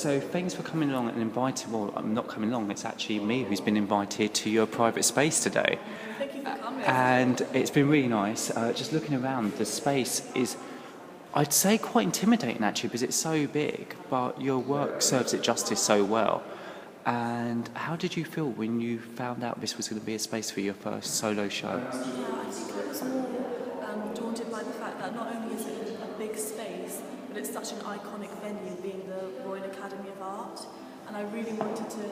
So thanks for coming along and inviting, well, I'm not coming along, it's actually me who's been invited to your private space today. Thank you for coming. And it's been really nice. Just looking around, the space is, I'd say, quite intimidating actually, because it's so big, but your work serves it justice so well. And how did you feel when you found out this was going to be a space for your first solo show? Yeah, I think I was more daunted by the fact that not only is it a big space, but it's such an iconic venue, being the Royal Academy of Art, and I really wanted to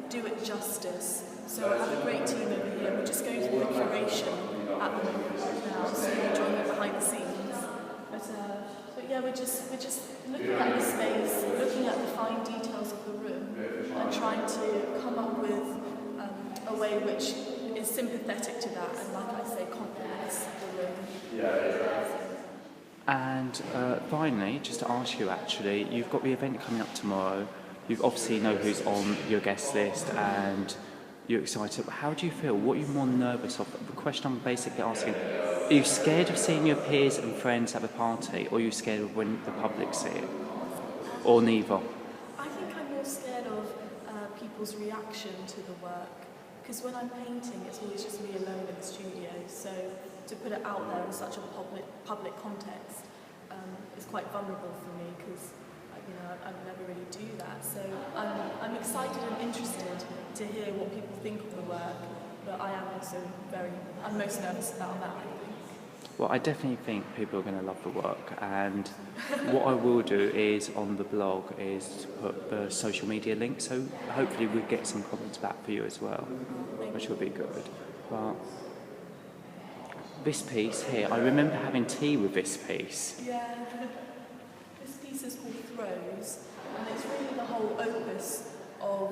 do it justice. So I have a great team over here. We're just going through the curation at the moment right now, so we're enjoying it behind the scenes. But yeah, we're just looking at the space, looking at the fine details of the room, and trying to come up with a way which is sympathetic to that, and like I say, complements the room. And finally, just to ask you actually, you've got the event coming up tomorrow. You obviously know who's on your guest list and you're excited. How do you feel? What are you more nervous of? The question I'm basically asking, are you scared of seeing your peers and friends at the party, or are you scared of when the public see it? Or neither? I think I'm more scared of people's reaction to the work. Because when I'm painting, it's always just me alone in the studio. So to put it out there in such a public context is quite vulnerable for me, because I never really do that. So I'm excited and interested to hear what people think of the work, but I am also I'm most nervous about that, I think. Well, I definitely think people are going to love the work, and what I will do is on the blog is to put the social media link, so hopefully we'll get some comments back for you as well, which will be good. But this piece here, I remember having tea with this piece. Yeah, this piece is called Throws, and it's really the whole opus of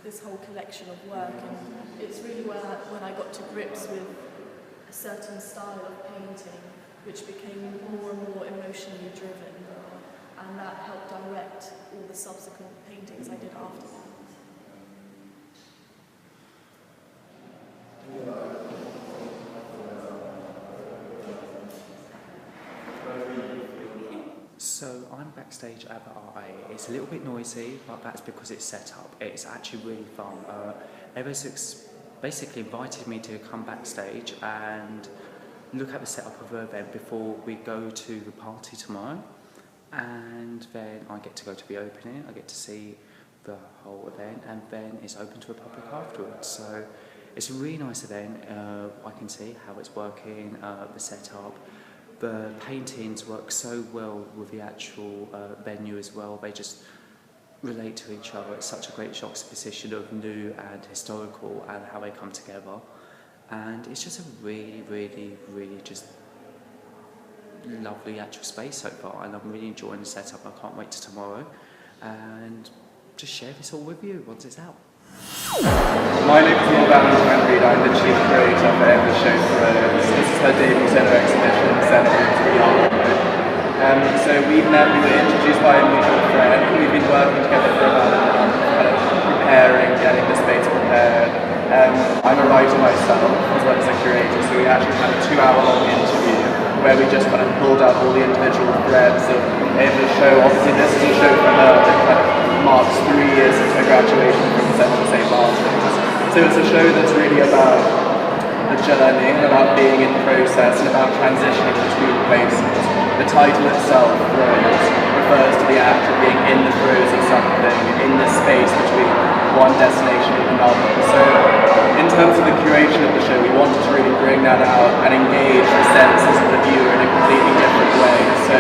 this whole collection of work, and it's really when I got to grips with a certain style of painting which became more and more emotionally driven, and that helped direct all the subsequent paintings I did after that. So I'm backstage at the RA. It's a little bit noisy, but that's because it's set up. It's actually really fun. Eva's basically invited me to come backstage and look at the setup of the event before we go to the party tomorrow. And then I get to go to the opening, I get to see the whole event, and then it's open to the public afterwards. So it's a really nice event. I can see how it's working, the setup. The paintings work so well with the actual venue as well. They just relate to each other. It's such a great juxtaposition of new and historical and how they come together. And it's just a really, really, really just lovely actual space so far. And I'm really enjoying the setup. I can't wait till tomorrow and just share this all with you once it's out. My name is Ewa Wilczynski. I'm the chief curator for Ewa Show Throws. This is her debut solo exhibition, Celebrating the Art. So we were introduced by a mutual friend. We've been working together for about a month, preparing, getting the space prepared. I'm a writer myself, as well as a curator, so we actually had a 2-hour-long interview where we just kind of pulled out all the individual threads of Eva's show. Obviously this is a show for her that kind of marks 3 years since her graduation from Central St. Martin's. So it's a show that's really about the journey, about being in process, and about transitioning between places. The title itself, Throws, refers to the act of being in the throes of something, in the space between one destination and another. So in terms of the curation of the show, we wanted to really bring that out and engage the senses of the viewer in a completely different way. So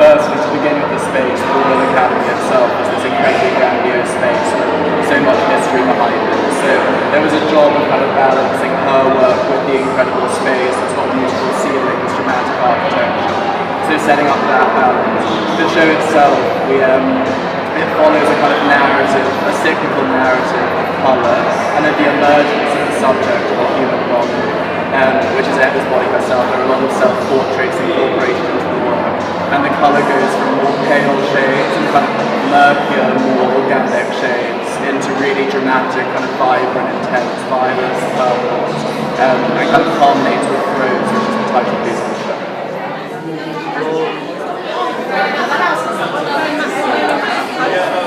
firstly, to begin with the space, the Royal Academy itself is this incredibly grandiose space with so much history behind it. So there was a job of kind of balancing her work with the incredible space. It's got beautiful ceilings, dramatic architecture. So setting up that balance. The show itself, it follows a kind of narrative, a cyclical narrative of colour, and of the emergence of the subject of the human body, which is Eva's body herself. There are a lot of self-portraits incorporated into the work, and the colour goes from more pale shades and kind of murkier, more organic shades into really dramatic, kind of vibrant, intense violence, purples, and kind of culminates with Throws, which is the title piece of the show. Yeah.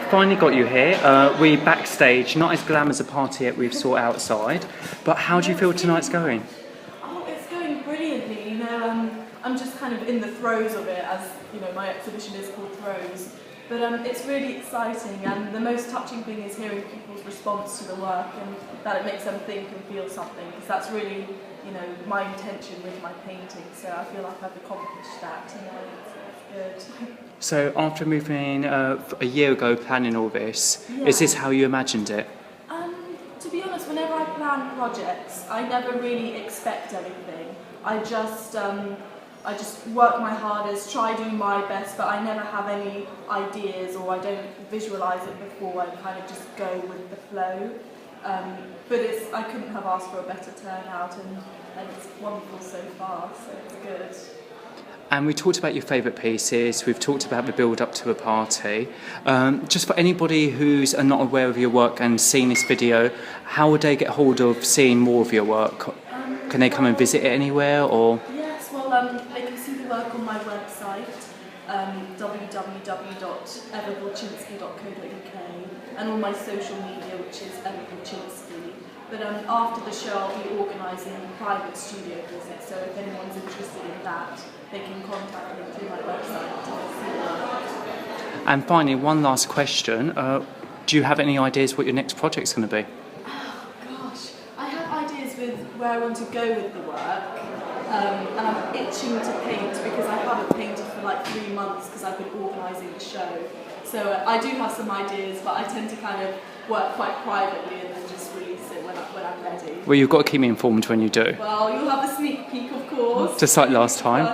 finally got you here. We're backstage, not as glam as a party that we've saw outside, but how do you feel tonight's going? Oh, it's going brilliantly. You know, I'm just kind of in the throes of it, as you know, my exhibition is called Throws. But it's really exciting, and the most touching thing is hearing people's response to the work and that it makes them think and feel something, because that's really, you know, my intention with my painting. So I feel like I've accomplished that tonight. It's good. So after moving a year ago planning all this, is this how you imagined it? To be honest, whenever I plan projects, I never really expect anything. I just work my hardest, try do my best, but I never have any ideas or I don't visualise it before. I kind of just go with the flow. But I couldn't have asked for a better turnout, and it's wonderful so far, so it's good. And we talked about your favourite pieces, we've talked about the build-up to a party. Just for anybody who's not aware of your work and seen this video, how would they get hold of seeing more of your work? Can they come and visit it anywhere, or...? Yes, well, they can see the work on my website, www.ewawilczynski.co.uk, and on my social media, which is Ewa Wilczynski. But after the show, I'll be organising private studio visits, so if anyone's interested in that, they can contact me through my website to see the work. And finally, one last question. Do you have any ideas what your next project's going to be? Oh, gosh. I have ideas with where I want to go with the work. And I'm itching to paint because I haven't painted for like 3 months because I've been organising the show. So I do have some ideas, but I tend to kind of work quite privately and then just release it when I'm ready. Well, you've got to keep me informed when you do. Well, you'll have a sneak peek, of course. Just like last time.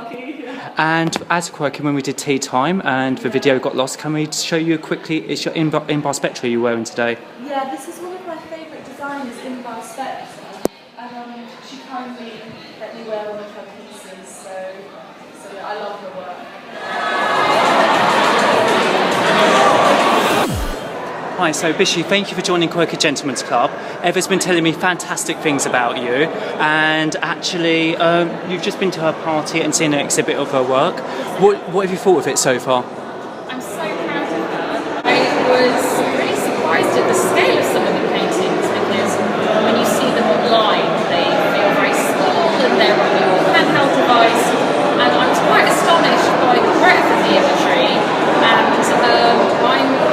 And as quirky, when we did tea time and the video got lost, can we show you quickly, it's your in-bar Spectra you're wearing today? Yeah, this is one of my favourite designers, in-bar Spectra, and she kindly let me wear one of her pieces, so yeah, I love her work. Hi, so Bishi, thank you for joining Quirky Gentlemen's Club. Eva's been telling me fantastic things about you, and actually you've just been to her party and seen an exhibit of her work. What have you thought of it so far? I'm so proud of her. I was really surprised at the scale of some of the paintings, because when you see them online they feel very small and they're on your handheld device, and I was quite astonished by the breadth of the imagery, and I'm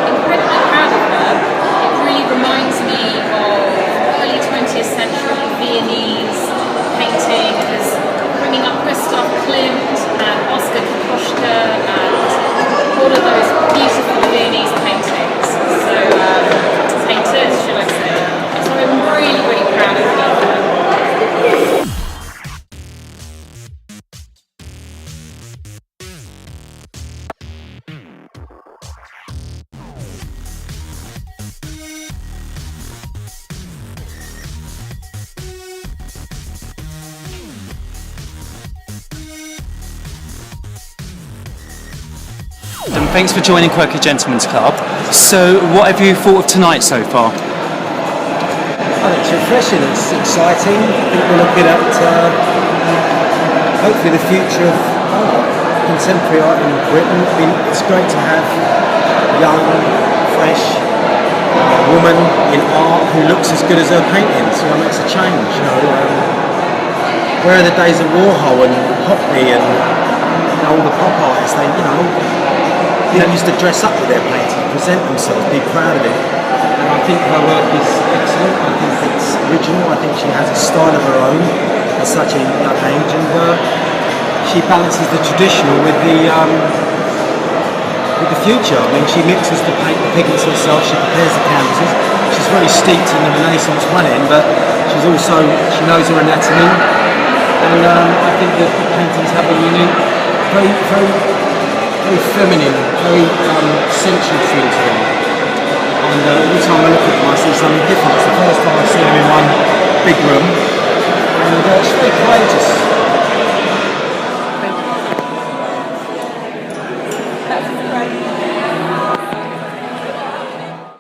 incredibly proud of her. It really reminds me of early 20th century Viennese painting, as bringing up Gustav Klimt and Oskar Kokoschka and all of those beautiful Viennese paintings. So, painters, should I say. So I'm really, really proud of her. And thanks for joining Quirky Gentlemen's Club. So, what have you thought of tonight so far? I think it's refreshing, it's exciting. I think we're looking at hopefully the future of art, contemporary art in Britain. I mean, it's great to have young, fresh woman in art who looks as good as her paintings. You know, makes a change. You know, where are the days of Warhol and Hockney and all the pop artists? They used to dress up with their painting, present themselves, be proud of it. And I think her work is excellent. I think it's original. I think she has a style of her own at such a young age, and she balances the traditional with the future. I mean, she mixes the pigments herself. She prepares the canvases. She's very steeped in the Renaissance running, but she knows her anatomy. And I think that the paintings have a unique, very feminine, very sensual feel to them. And every time I look at them I see something different. It's the first time I've seen them in one big room, and it's very courageous. That's great.